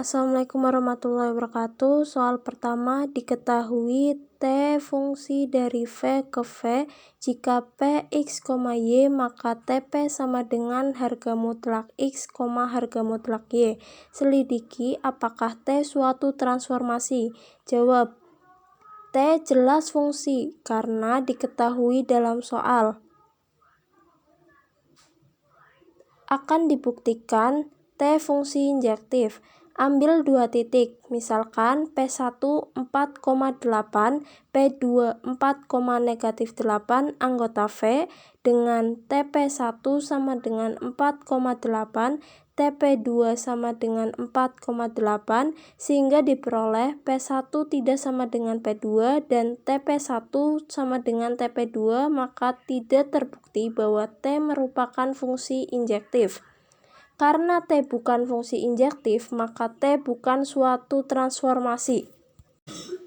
Assalamualaikum warahmatullahi wabarakatuh. Soal pertama, diketahui T fungsi dari V ke V. Jika P X, Y, maka TP sama dengan harga mutlak X, harga mutlak Y. Selidiki apakah T suatu transformasi. Jawab, T jelas fungsi karena diketahui dalam soal. Akan dibuktikan T fungsi injektif. Ambil dua titik, misalkan P1 4,8, P2 4,-8 anggota V dengan TP1 sama dengan 4,8, TP2 sama dengan 4,8, sehingga diperoleh P1 tidak sama dengan P2 dan TP1 sama dengan TP2, maka tidak terbukti bahwa T merupakan fungsi injektif. Karena T bukan fungsi injektif, maka T bukan suatu transformasi.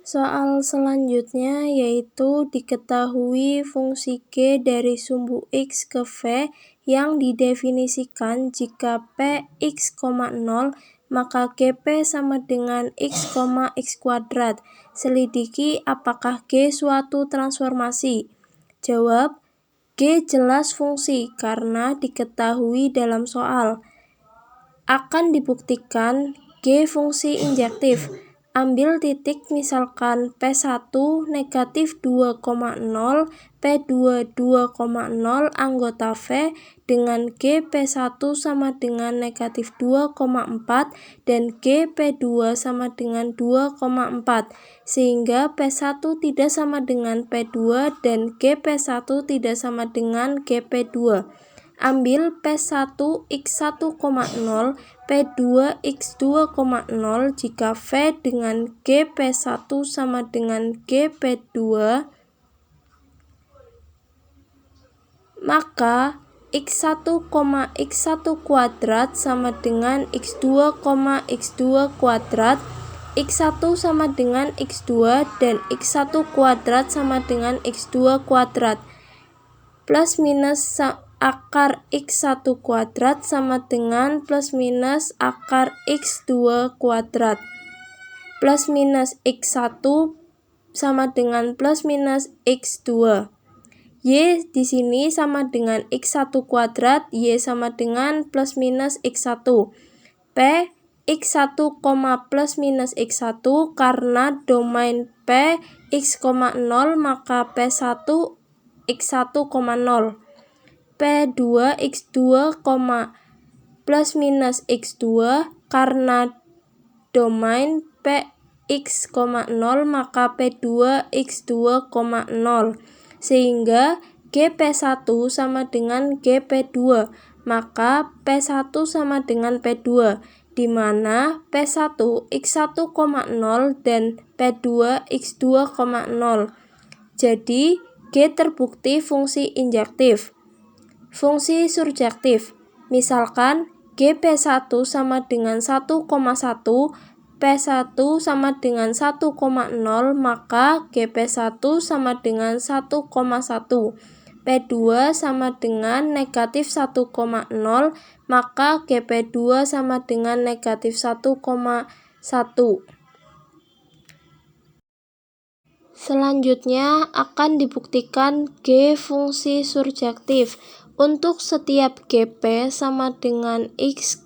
Soal selanjutnya yaitu diketahui fungsi G dari sumbu X ke V yang didefinisikan jika P X, 0, maka GP sama dengan X, X kuadrat. Selidiki apakah G suatu transformasi. Jawab, G jelas fungsi karena diketahui dalam soal. Akan dibuktikan G fungsi injektif. Ambil titik misalkan P1 negatif 2,0, P2 2,0 anggota V dengan G P1 sama dengan negatif 2,4 dan G P2 sama dengan 2,4 sehingga P1 tidak sama dengan P2 dan G P1 tidak sama dengan G P2. Ambil P1 X 1,0, P2 X 2,0 jika V dengan G P1 sama dengan G P2, maka X1, X1 kuadrat sama dengan X2, X2 kuadrat, X1 sama dengan X2 dan X1 kuadrat sama dengan X2 kuadrat. Plus minus akar X1 kuadrat sama dengan plus minus akar X2 kuadrat. Plus minus X1 sama dengan plus minus X2. Y di sini sama dengan X1 kuadrat, Y sama dengan plus minus X1. P X1, plus minus X1 karena domain P X, 0 maka P1 X1, 0. P2 X2, plus minus X2 karena domain P X, 0 maka P2 X2, 0 sehingga GP1 sama dengan GP2 maka P1 sama dengan P2 di mana P1 X1, 0 dan P2 X2, 0. Jadi G terbukti fungsi injektif. Fungsi surjektif, misalkan GP1 sama dengan 1,1, P1 sama dengan 1,0, maka GP1 sama dengan 1,1, P2 sama dengan negatif 1,0, maka GP2 sama dengan negatif 1,1. Selanjutnya akan dibuktikan G fungsi surjektif. Untuk setiap GP sama dengan X,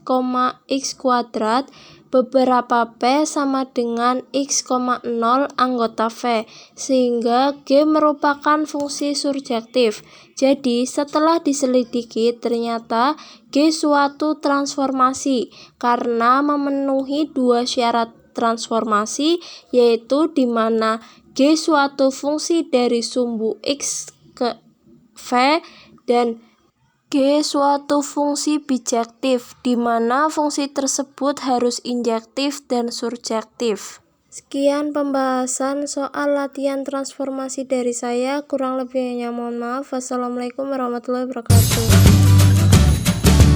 X kuadrat, beberapa P sama dengan X, 0 anggota V, sehingga G merupakan fungsi surjektif. Jadi setelah diselidiki ternyata G suatu transformasi karena memenuhi dua syarat transformasi, yaitu di mana G suatu fungsi dari sumbu X ke V dan G suatu fungsi bijektif, di mana fungsi tersebut harus injektif dan surjektif. Sekian pembahasan soal latihan transformasi dari saya, kurang lebihnya mohon maaf. Wassalamualaikum warahmatullahi wabarakatuh.